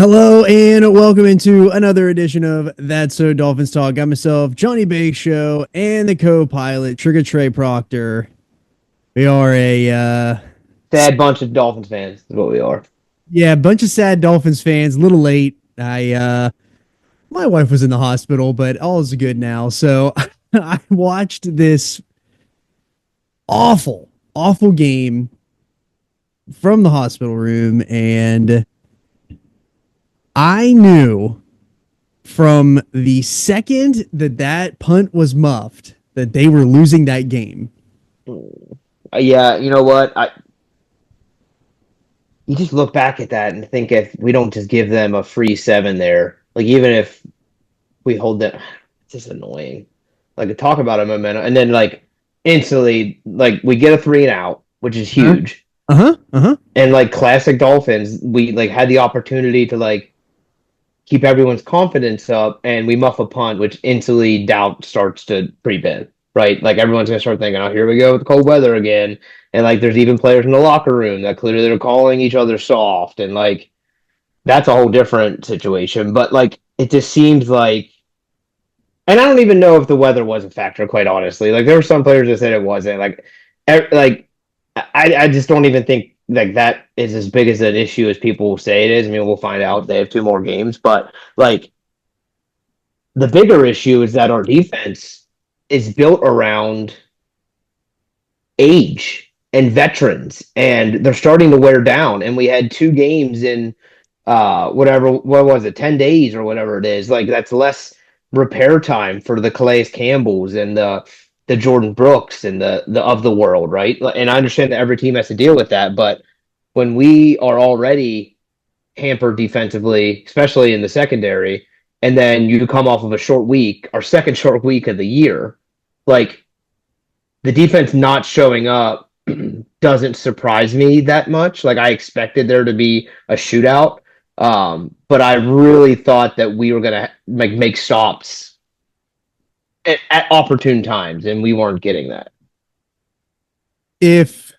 Hello and welcome into another edition of That's So Dolphins Talk. Got myself, Johnny Bake Show, and the co-pilot, Trigger Trey Proctor. We are Sad bunch of Dolphins fans is what we are. bunch of sad Dolphins fans. A little late. My wife was in the hospital, but all is good now. So I watched this awful game from the hospital room, and I knew from the second that punt was muffed that they were losing that game. Yeah, you know what? You just look back at that and think if we don't just give them a free seven there, like even if we hold them, it's just annoying. Like talk about a momentum, and then like instantly, like we get a three and out, which is Uh huge. huh. Uh huh. And like classic Dolphins, we like had the opportunity to like keep everyone's confidence up, and we muff a punt, which instantly doubt starts to creep in, right? Like everyone's gonna start thinking, "Oh, here we go with the cold weather again." And like, there's even players in the locker room that clearly they're calling each other soft, and like that's a whole different situation. But like, it just seems like, and I don't even know if the weather was a factor, quite honestly. Like, there were some players that said it wasn't. Like I just don't even think like that is as big as an issue as people say it is. I mean, we'll find out. They have two more games, but like the bigger issue is that our defense is built around age and veterans, and they're starting to wear down. And we had two games in what was it, 10 days or whatever it is. Like that's less repair time for the Calais Campbells and the Jordan Brooks and the of the world, right? And I understand that every team has to deal with that, but when we are already hampered defensively, especially in the secondary, and then you come off of a short week, our second short week of the year, like the defense not showing up doesn't surprise me that much. Like I expected there to be a shootout, but I really thought that we were gonna like make stops at opportune times, and we weren't getting that. If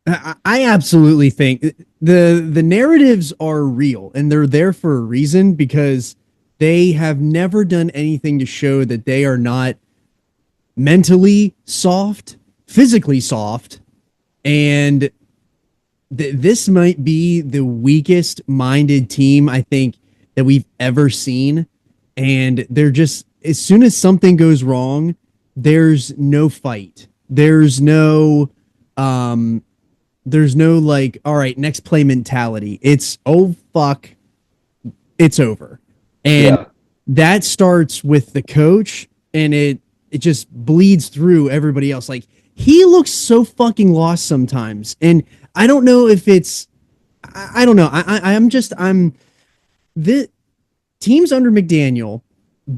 I absolutely think the narratives are real and they're there for a reason because they have never done anything to show that they are not mentally soft, physically soft, and this might be the weakest minded team I think that we've ever seen. And they're just, as soon as something goes wrong, there's no fight. Um, there's no like, all right, next play mentality. It's, oh, fuck, it's over. And Yeah, that starts with the coach, and it just bleeds through everybody else. Like he looks so fucking lost sometimes. And I don't know if it's I don't know. I'm the teams under McDaniel,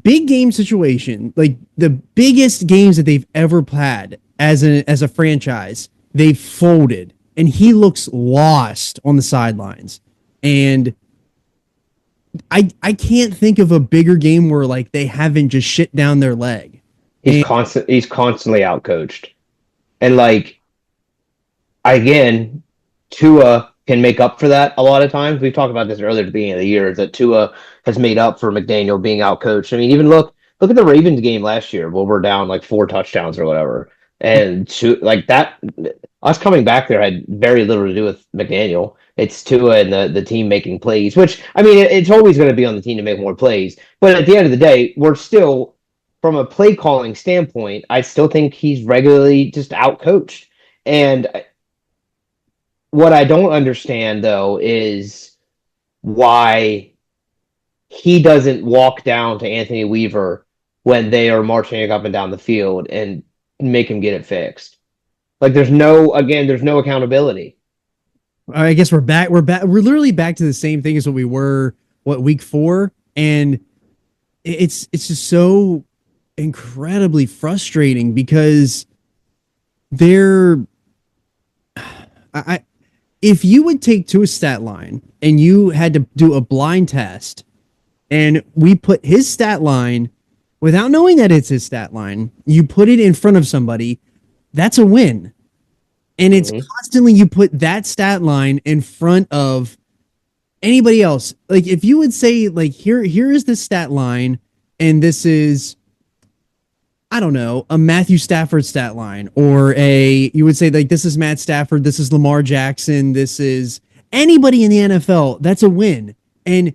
big game situation, like the biggest games that they've ever had as a franchise, they've folded. And he looks lost on the sidelines. And I can't think of a bigger game where like they haven't just shit down their leg. And he's constantly outcoached, and like again, Tua can make up for that a lot of times. We've talked about this earlier at the beginning of the year that Tua has made up for McDaniel being outcoached. I mean, even look at the Ravens game last year where we're down like four touchdowns or whatever, and like that, us coming back there had very little to do with McDaniel. It's Tua and the team making plays, which I mean, it's always going to be on the team to make more plays. But at the end of the day, we're still, from a play calling standpoint, I still think he's regularly just outcoached. And what I don't understand though is why he doesn't walk down to Anthony Weaver when they are marching up and down the field and make him get it fixed. Like there's no accountability. I guess we're back. We're literally back to the same thing as what we were, what, week 4? And it's just so incredibly frustrating because they're I if you would take to a stat line and you had to do a blind test and we put his stat line without knowing that it's his stat line, you put it in front of somebody, that's a win. And it's Mhm. constantly you put that stat line in front of Anybody else, like if you would say like here is the stat line, and this is, I don't know, a Matthew Stafford stat line, or a, you would say like this is Matt Stafford, this is Lamar Jackson, this is anybody in the NFL, that's a win. And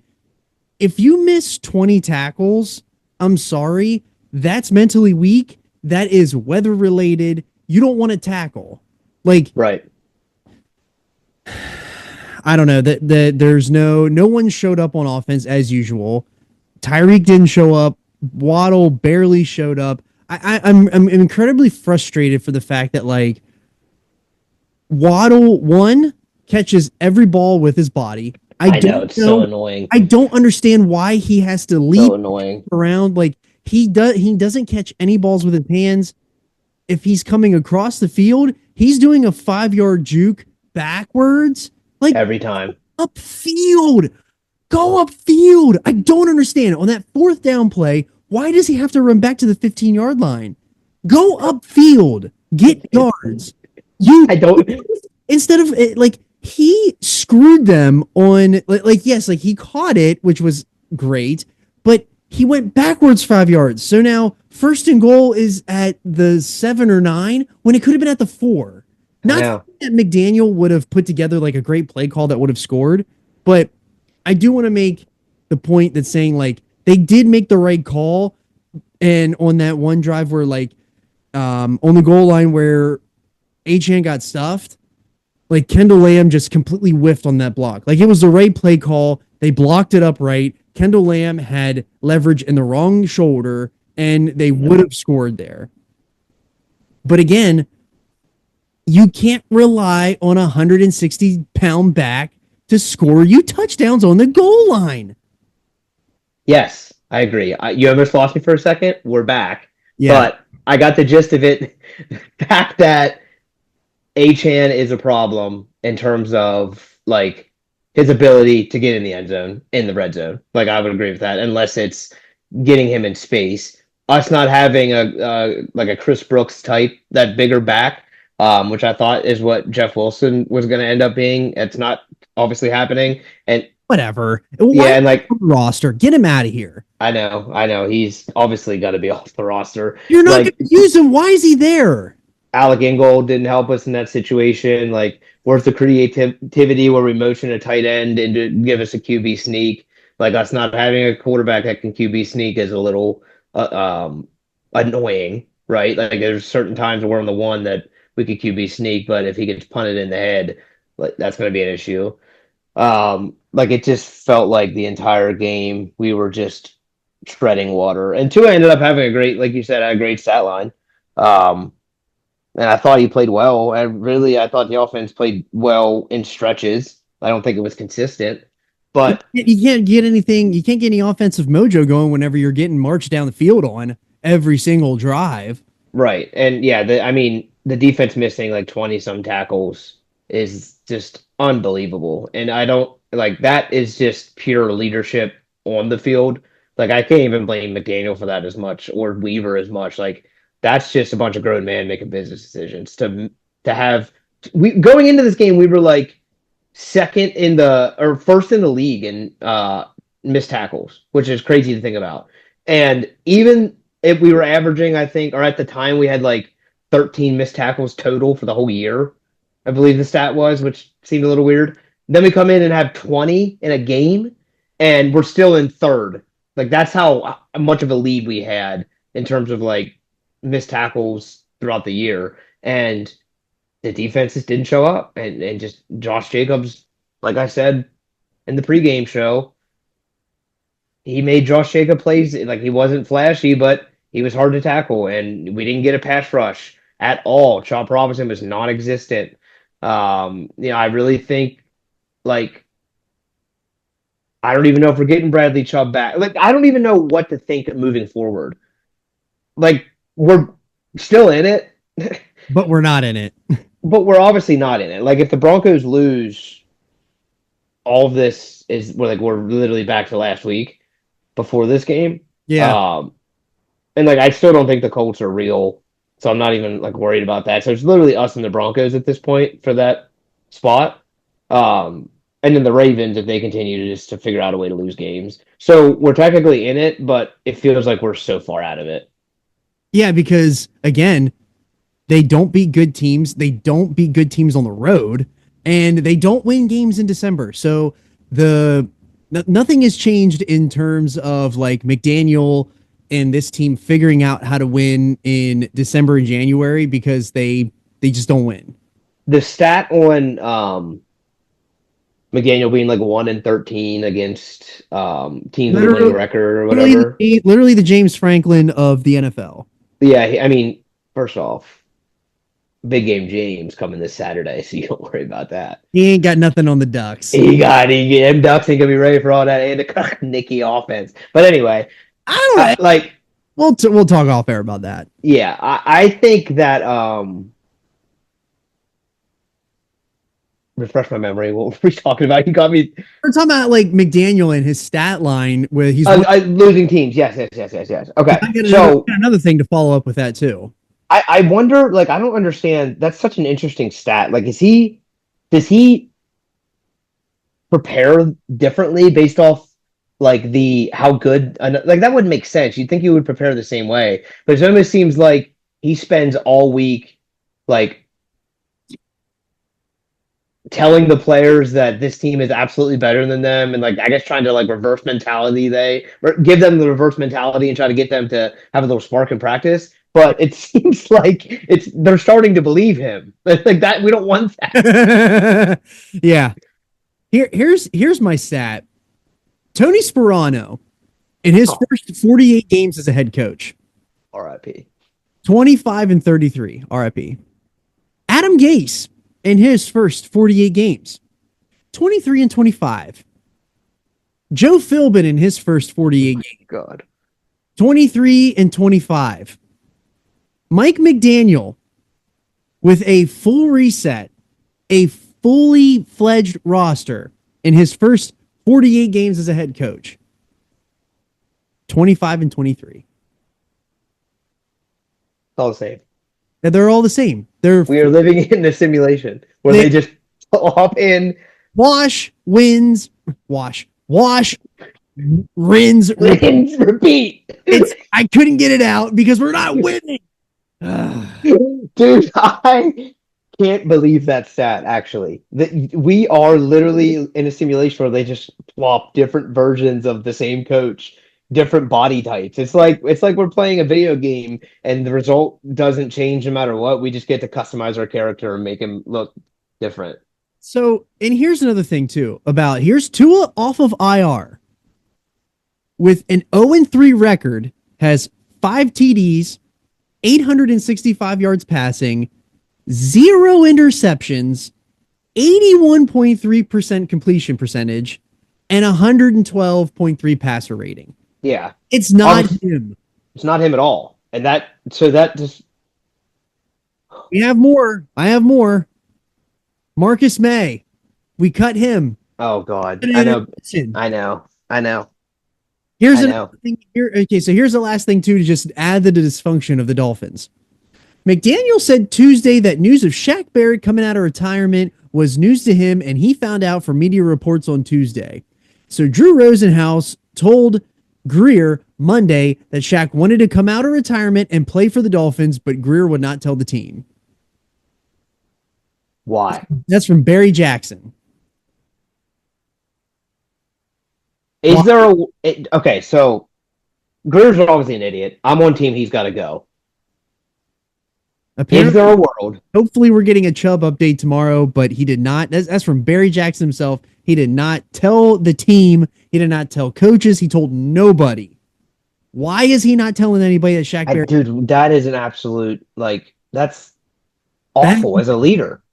if you miss 20 tackles, I'm sorry, that's mentally weak. That is weather related. You don't want to tackle. Like, Right. I don't know, that there's no one showed up on offense as usual. Tyreek didn't show up. Waddle barely showed up. I'm incredibly frustrated for the fact that like Waddle one catches every ball with his body. I I know, don't it's so know. annoying. I don't understand why he has to So leap annoying. around. Like he doesn't catch any balls with his hands. If he's coming across the field, he's doing a 5 yard juke backwards. Like Every time. upfield. Go upfield. I don't understand. On that fourth down play, why does he have to run back to the 15-yard line? Go upfield. Get yards. You I don't. instead of like he screwed them on like yes, like he caught it, which was great, but he went backwards 5 yards. So now first and goal is at the 7 or 9 when it could have been at the 4. I Not know. that McDaniel would have put together like a great play call that would have scored, but I do want to make the point that saying like they did make the right call, and on that one drive where like on the goal line where Achan got stuffed, like Kendall Lamb just completely whiffed on that block. Like it was the right play call. They blocked it up right. Kendall Lamb had leverage in the wrong shoulder, and they would have scored there. But again, you can't rely on a 160-pound back to score you touchdowns on the goal line. Yes, I agree. You almost lost me for a second. We're back. Yeah. But I got the gist of it. The fact that Achan is a problem in terms of like his ability to get in the end zone, in the red zone. Like I would agree with that, unless it's getting him in space. Us not having a like a Chris Brooks type, that bigger back, which I thought is what Jeff Wilson was going to end up being. It's not obviously happening, and Whatever. Why yeah, and like roster? Get him out of here. I know, he's obviously got to be off the roster. You're not going Like to use him. Why is he there? Alec Ingold didn't help us in that situation. Like, where's the creativity where we motion a tight end and to give us a QB sneak? Like, us not having a quarterback that can QB sneak is a little annoying, right? Like, there's certain times where we're on the one that we could QB sneak, but if he gets punted in the head, like that's going to be an issue. Like, it just felt like the entire game we were just treading water. And Tua ended up having a great, like you said, a great stat line. Um, and I thought he played well. I thought the offense played well in stretches. I don't think it was consistent, but You can't get anything. You can't get any offensive mojo going whenever you're getting marched down the field on every single drive. right. And yeah, I mean, the defense missing like 20 some tackles is just unbelievable. And I don't like that is just pure leadership on the field. Like I can't even blame McDaniel for that as much or Weaver as much. Like that's just a bunch of grown men making business decisions to have we going into this game we were like second in the or first in the league in missed tackles, which is crazy to think about. And even if we were averaging, I think, or at the time we had like 13 missed tackles total for the whole year, I believe the stat was, which seemed a little weird. Then we come in and have 20 in a game, and we're still in third. Like that's how much of a lead we had in terms of like missed tackles throughout the year. And the defenses didn't show up, and just Josh Jacobs, like I said in the pregame show, he made Josh Jacob plays like he wasn't flashy, but he was hard to tackle, and we didn't get a pass rush at all. Chop Robinson was non-existent. I really think like I don't even know if we're getting Bradley Chubb back. Like I don't even know what to think moving forward. Like we're still in it, But we're not in it. but we're obviously not in it. Like if the Broncos lose, all of this is we're literally back to last week before this game. Yeah. Um, and like I still don't think the Colts are real, so I'm not even like worried about that. So it's literally us and the Broncos at this point for that spot. Um, and then the Ravens if they continue to figure out a way to lose games. So we're technically in it, but it feels like we're so far out of it. Yeah, because again, they don't beat good teams. They don't beat good teams on the road, and they don't win games in December. So the nothing has changed in terms of like McDaniel and this team figuring out how to win in December and January because they just don't win. The stat on McDaniel being like 1-13 against teams with a winning Literally, record or whatever. literally the James Franklin of the NFL. Yeah, I mean, first off, big game James coming this Saturday, so you don't worry about that. He ain't got nothing on the Ducks. Him Ducks ain't gonna be ready for all that and the Nicky offense. But anyway, I don't know. like We'll talk off air about that. yeah, I think that refresh my memory. What were we talking about? You got me. We're talking about like McDaniel and his stat line where he's Losing teams. Yes. Okay, so another thing to follow up with that too. I wonder. Like, I don't understand. That's such an interesting stat. Like, does he prepare differently based off like the how good? Like, that wouldn't make sense. You'd think he would prepare the same way, but it almost seems like he spends all week like telling the players that this team is absolutely better than them, and like I guess trying to like reverse mentality, give them the reverse mentality and try to get them to have a little spark in practice. But it seems like they're starting to believe him. Like that, we don't want that. Yeah. Here's my stat. Tony Sparano in his first 48 games as a head coach. RIP. 25-33. RIP. Adam Gase in his first 48 games. 23-25. Joe Philbin in his first 48 games. God. 23-25. Mike McDaniel with a full reset, a fully fledged roster in his first 48 games as a head coach. 25-23. All the same. They're all the same. We are living in a simulation where they just hop in. Wash, wins, wash, rinse, repeat. I couldn't get it out because we're not winning. Dude, I can't believe that stat, actually. We are literally in a simulation where they just plop different versions of the same coach, different body types. It's like we're playing a video game and the result doesn't change no matter what. We just get to customize our character and make him look different. So, and here's another thing too here's Tua off of IR with an 0-3 record, has 5 TDs, 865 yards passing, 0 interceptions, 81.3% completion percentage, and 112.3 passer rating. Yeah. It's not him. It's not him at all. And that just. We have more. I have more. Marcus May. We cut him. Oh, God. I know. Here's another thing here. Okay, so here's the last thing too to just add to the dysfunction of the Dolphins. McDaniel said Tuesday that news of Shaq Barrett coming out of retirement was news to him, and he found out from media reports on Tuesday. So Drew Rosenhaus told Greer Monday that Shaq wanted to come out of retirement and play for the Dolphins, but Greer would not tell the team. Why? That's from Barry Jackson. Is there okay? So Greer's obviously an idiot. I'm on team. He's got to go. Apparently, is there a world? Hopefully, we're getting a Chubb update tomorrow, but he did not. That's from Barry Jackson himself. He did not tell the team. He did not tell coaches. He told nobody. Why is he not telling anybody that Shaq Barrett? Dude, that is an absolute that's awful as a leader.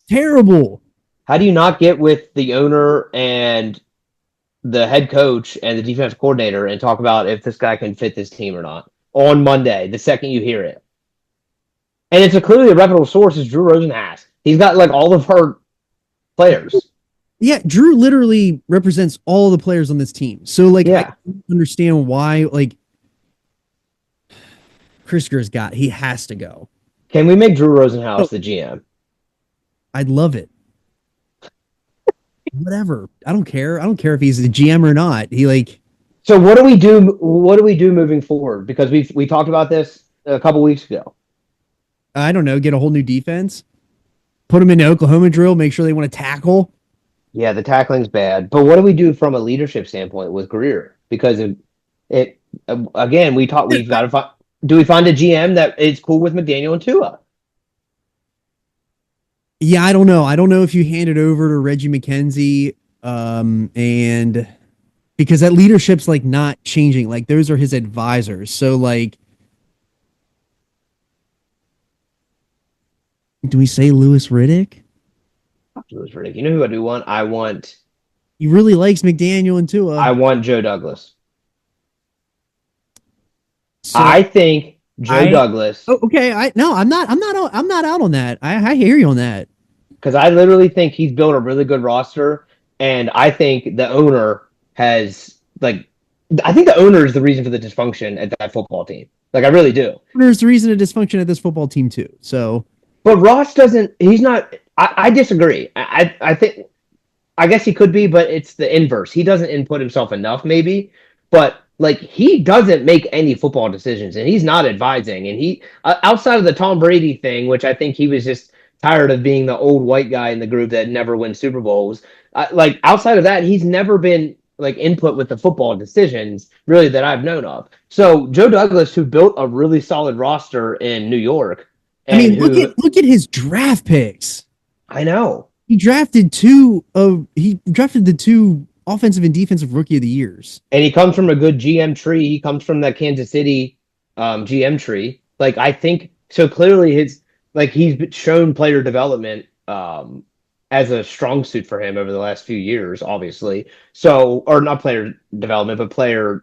Terrible. How do you not get with the owner and the head coach and the defensive coordinator and talk about if this guy can fit this team or not on Monday, the second you hear it? And it's clearly a reputable source is Drew Rosenhaus. He's got all of her players. Yeah, Drew literally represents all the players on this team. So I don't understand why Chris Greer's he has to go. Can we make Drew Rosenhaus the GM? I'd love it. whatever. I don't care. I don't care if he's a GM or not. He like So what do we do? What do we do moving forward? Because we talked about this a couple weeks ago. I don't know, get a whole new defense, put them in the Oklahoma drill, make sure they want to tackle. Yeah, the tackling's bad, but what do we do from a leadership standpoint with Greer? Because it again, we've got to find. Do we find a GM that is cool with McDaniel and Tua? Yeah, I don't know. I don't know if you hand it over to Reggie McKenzie, and because that leadership's like not changing. Like those are his advisors. So like, do we say Lewis Riddick? Louis Riddick. You know who I do want? He really likes McDaniel and Tua. I want Joe Douglas. So I think Joe I Douglas, oh, okay. I no, I'm not out on that. I hear you on that. because I literally think he's built a really good roster, and I think the owner has like, I think the owner is the reason for the dysfunction at that football team. Like I really do. There's the reason of dysfunction at this football team too. So But Ross doesn't. He's not. I disagree. I think. I guess he could be, but it's the inverse. He doesn't input himself enough, maybe. But like he doesn't make any football decisions, and he's not advising. And he outside of the Tom Brady thing, which I think he was just tired of being the old white guy in the group that never wins Super Bowls. Like outside of that, he's never been like input with the football decisions really that I've known of. So Joe Douglas, who built a really solid roster in New York, I and mean, who look at his draft picks. I know. He drafted the two offensive and defensive rookie of the years. And he comes from a good GM tree. He comes from that Kansas City GM tree. Like I think so clearly he's shown player development as a strong suit for him over the last few years, obviously. So or not player development, but player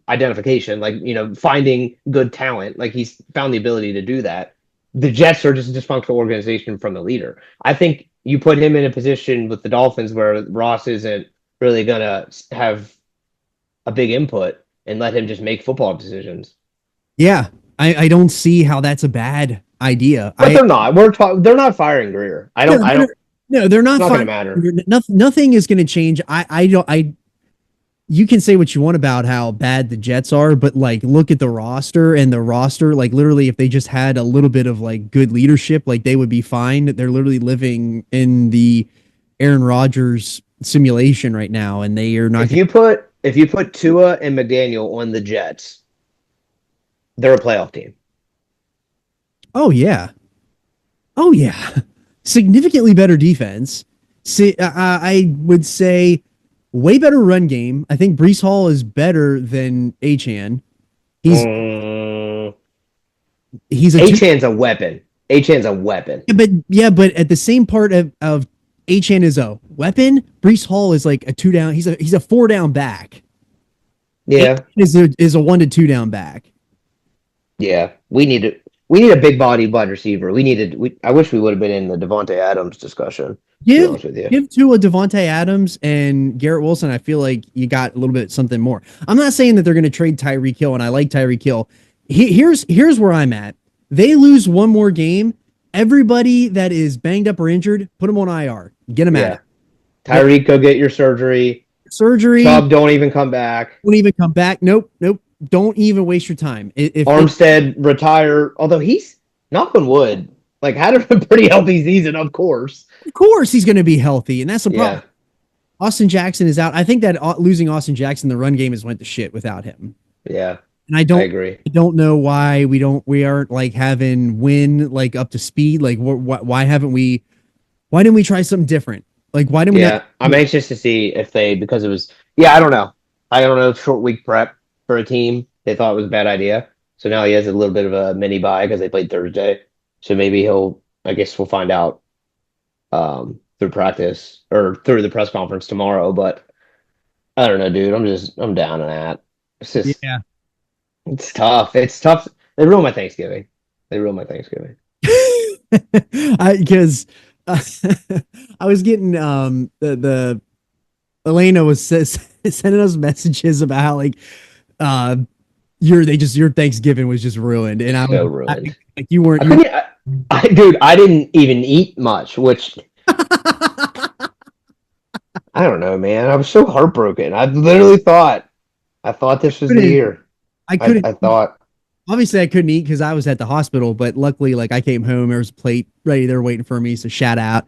identification, like finding good talent. Like he's found the ability to do that. The Jets are just a dysfunctional organization from the leader. I think you put him in a position with the Dolphins where Ross isn't really gonna have a big input and let him just make football decisions. Yeah, I don't see how that's a bad idea. But they're not. They're not firing Greer. I don't. No, they're It's not. not going to matter. Nothing is going to change. I don't. You can say what you want about how bad the Jets are, but like look at the roster and the roster, like literally if they just had a little bit of like good leadership, like they would be fine. They're literally living in the Aaron Rodgers simulation right now, and they are not. If you put Tua and McDaniel on the Jets, they're a playoff team. Oh yeah, oh yeah, significantly better defense. See, I would say way better run game. I think Brees Hall is better than Achan. He's he's Achan's a weapon. Achan's a weapon. But at the same part of Achan is a weapon. Brees Hall is like a 2-down. He's a 4-down back. Yeah, is a 1 to 2 down back. Yeah, we need a big body wide receiver. I wish we would have been in the Devontae Adams discussion. Give to a Devontae Adams and Garrett Wilson. I feel like you got a little bit something more. I'm not saying that they're going to trade Tyreek Hill, and I like Tyreek Hill. Here's where I'm at. They lose one more game. Everybody that is banged up or injured, put them on IR. Get them out. Tyreek, go get your surgery. Chubb, don't even come back. Nope. Don't even waste your time. If Armstead retire, although he's knock on wood, like had a pretty healthy season, of course. Of course he's going to be healthy, and that's the problem. Yeah. Austin Jackson is out. I think that losing Austin Jackson, the run game has went to shit without him. Yeah. And I agree. I don't know why we aren't like having Win like up to speed. Like why didn't we try something different? Like why didn't we? Yeah, I'm anxious to see if because it was. Yeah, I don't know. Short week prep for a team they thought it was a bad idea. So now he has a little bit of a mini bye because they played Thursday. So maybe I guess we'll find out through practice or through the press conference tomorrow. But I don't know, dude. I'm down on that. It's just It's tough. It's tough. They ruined my Thanksgiving. Because I was getting the Elena was sending us messages about how like your Thanksgiving was just ruined, and I was so ruined. Like you weren't. Dude, I didn't even eat much, which I don't know, man. I was so heartbroken. I thought this was the Couldn't year. I I, couldn't I thought, obviously I couldn't eat because I was at the hospital, but luckily like I came home, there was a plate ready there waiting for me. So shout out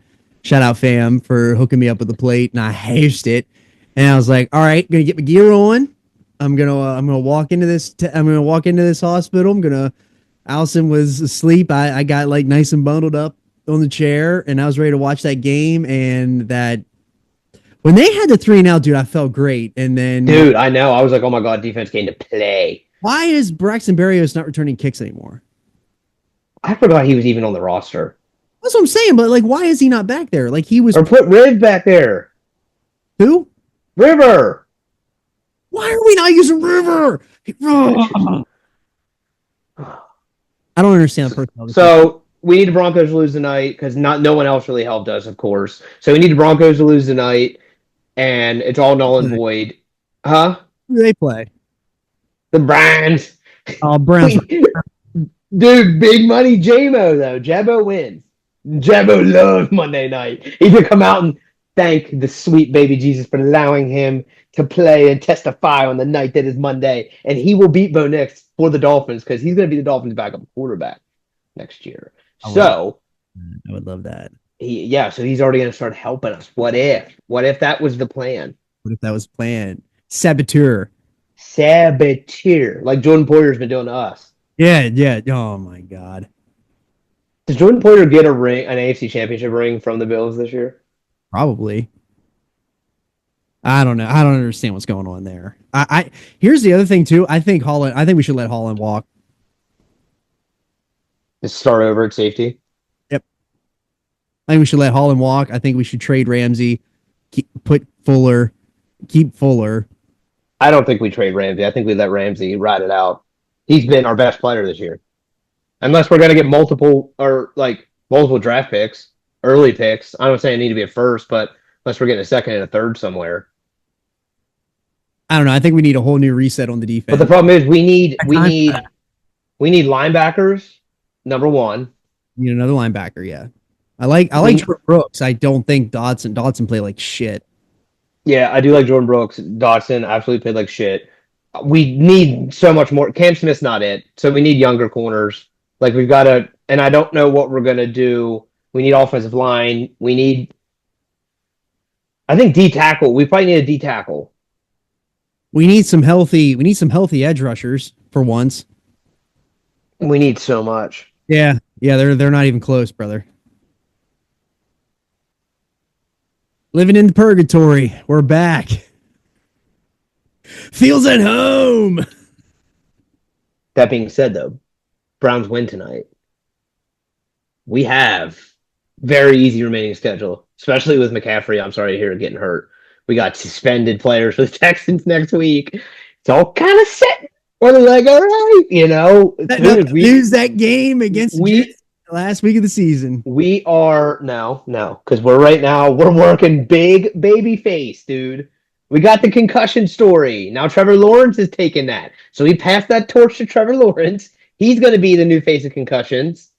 fam for hooking me up with the plate, and I hazed it. And I was like, all right, gonna get my gear on. I'm gonna walk into I'm gonna walk into this hospital. I'm gonna Allison was asleep. I got like nice and bundled up on the chair, and I was ready to watch that game. And that when they had the 3-0, dude, I felt great. And then dude, I know. I was like, oh my God, defense came to play. why is Braxton Berrios not returning kicks anymore? I forgot he was even on the roster. That's what I'm saying. But like, why is he not back there? Like he was Or put Riv back there. who? River. Why are we not using River? I don't understand the personnel. So we need the Broncos to lose tonight because no one else really helped us, of course. So we need the Broncos to lose tonight, and it's all null and void. Huh? Who do they play? The Browns. Oh, Browns. Dude, big money JMO though. Jabo wins. Jabo loves Monday night. He could come out and thank the sweet baby Jesus for allowing him to play and testify on the night that is Monday. And he will beat Bo Nix for the Dolphins because he's going to be the Dolphins' backup quarterback next year. I would love that. So he's already going to start helping us. What if? What if that was the plan? What if that was planned? Saboteur. Like Jordan Poyer's been doing to us. Yeah. Oh my God. Does Jordan Poyer get an AFC Championship ring from the Bills this year? Probably. I don't know. I don't understand what's going on there. I here's the other thing too. I think we should let Holland walk. Just start over at safety. Yep. I think we should let Holland walk. I think we should trade Ramsey. Keep Fuller. I don't think we trade Ramsey. I think we let Ramsey ride it out. He's been our best player this year. Unless we're going to get multiple draft picks, early picks. I'm not saying it need to be a first, but unless we're getting a second and a third somewhere. I don't know. I think we need a whole new reset on the defense. But the problem is we need linebackers. Number one. We need another linebacker. Yeah, I like Jordan Brooks. I don't think Dotson played like shit. Yeah, I do like Jordan Brooks. Dotson absolutely played like shit. We need so much more. Cam Smith's not it, so we need younger corners. Like we've got to, and I don't know what we're gonna do. We need offensive line. I think D tackle. We probably need a D tackle. We need some healthy edge rushers for once. We need so much. Yeah, they're not even close, brother. Living in the purgatory. We're back. Feels at home. That being said, though, Browns win tonight. We have very easy remaining schedule, especially with McCaffrey. I'm sorry to hear getting hurt. We got suspended players for the Texans next week. It's all kind of set. We're like, all right, lose that game against the last week of the season. We are because we're working big baby face, dude. We got the concussion story. Now Trevor Lawrence is taking that. So we passed that torch to Trevor Lawrence. He's going to be the new face of concussions.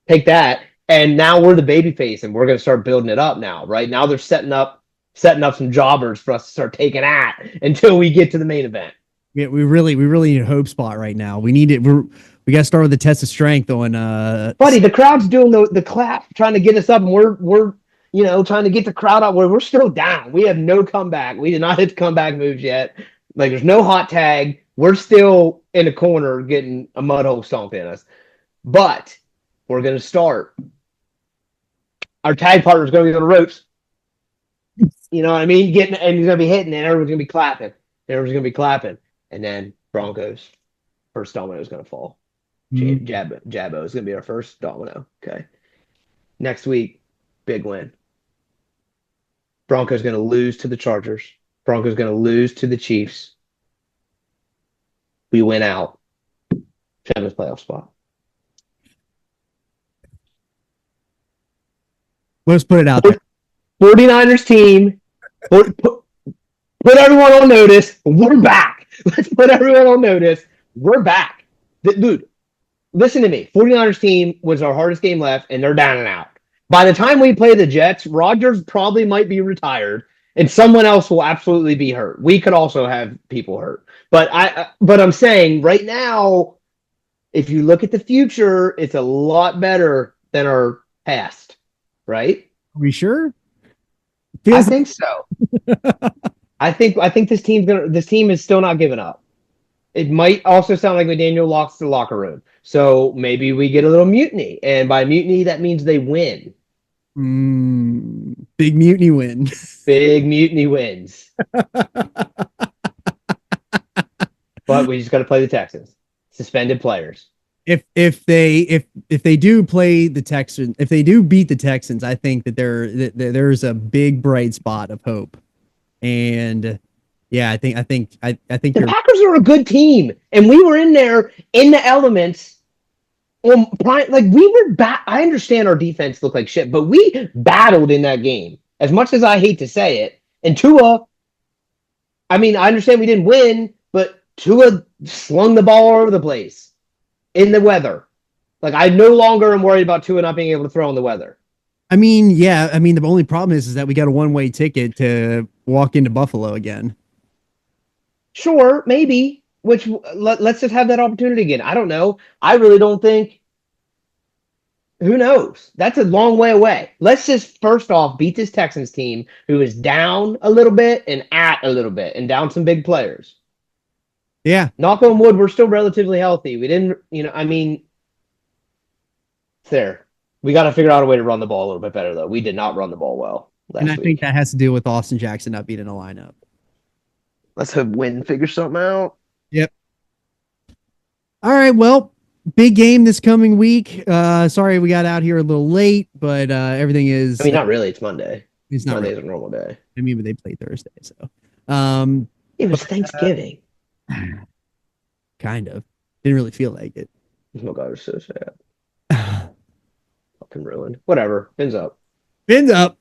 Take that. And now we're the baby face, and we're going to start building it up now. Right now they're setting up some jobbers for us to start taking at until we get to the main event. Yeah, we really need a hope spot right now. We need it. We got to start with the test of strength on. Buddy, the crowd's doing the clap, trying to get us up, and we're trying to get the crowd out where we're still down. We have no comeback. We did not hit the comeback moves yet. Like there's no hot tag. We're still in the corner getting a mud hole stomped in us. But we're gonna start. Our tag partner's gonna be on the ropes. You know what I mean? And he's gonna be hitting, and everyone's gonna be clapping. And then Broncos, first domino is gonna fall. Jabo is gonna be our first domino. Okay. Next week, big win. Broncos gonna lose to the Chargers. Broncos gonna lose to the Chiefs. We win out. Seventh playoff spot. Let's put it out there. 49ers team. Put everyone on notice. We're back. Let's put everyone on notice. We're back. Dude, listen to me. 49ers team was our hardest game left, and they're down and out. By the time we play the Jets, Rodgers probably might be retired. and someone else will absolutely be hurt. We could also have people hurt, but I'm saying right now, if you look at the future, it's a lot better than our past, right? Are we sure? I Feels think so. I think this team is still not giving up. It might also sound like McDaniel locks the locker room. So maybe we get a little mutiny. And by mutiny, that means they win. big mutiny win. Big mutiny wins. But we just got to play the Texans. Suspended players. If they do play the Texans, if they do beat the Texans, I think that there's a big bright spot of hope. And yeah, I think The you're. Packers are a good team. And we were in there in the elements. Like we were I understand our defense looked like shit, but we battled in that game. As much as I hate to say it. And Tua, I mean, I understand we didn't win, but Tua slung the ball all over the place in the weather. Like I no longer am worried about Tua not being able to throw in the weather. I mean, yeah. I mean, the only problem is that we got a one-way ticket to walk into Buffalo again. Sure, maybe. Let's just have that opportunity again. I don't know. I really don't think. Who knows? That's a long way away. Let's just first off beat this Texans team who is down a little bit and at a little bit and down some big players. Yeah, Knock on wood, we're still relatively healthy. We didn't, I mean, it's there. We got to figure out a way to run the ball a little bit better, though. We did not run the ball well and I last think week. that has to do with Austin Jackson not being in a lineup. Let's hope Win figure something out. Yep. All right. Well, big game this coming week. Sorry we got out here a little late, but everything I is. mean, not really. It's Monday. It's not Monday's really. a normal day. I mean, but they play Thursday, so um, It was Thanksgiving. kind of didn't really feel like it. Oh my God, it's so sad. Fucking ruined. Whatever. Fins up. Fins up.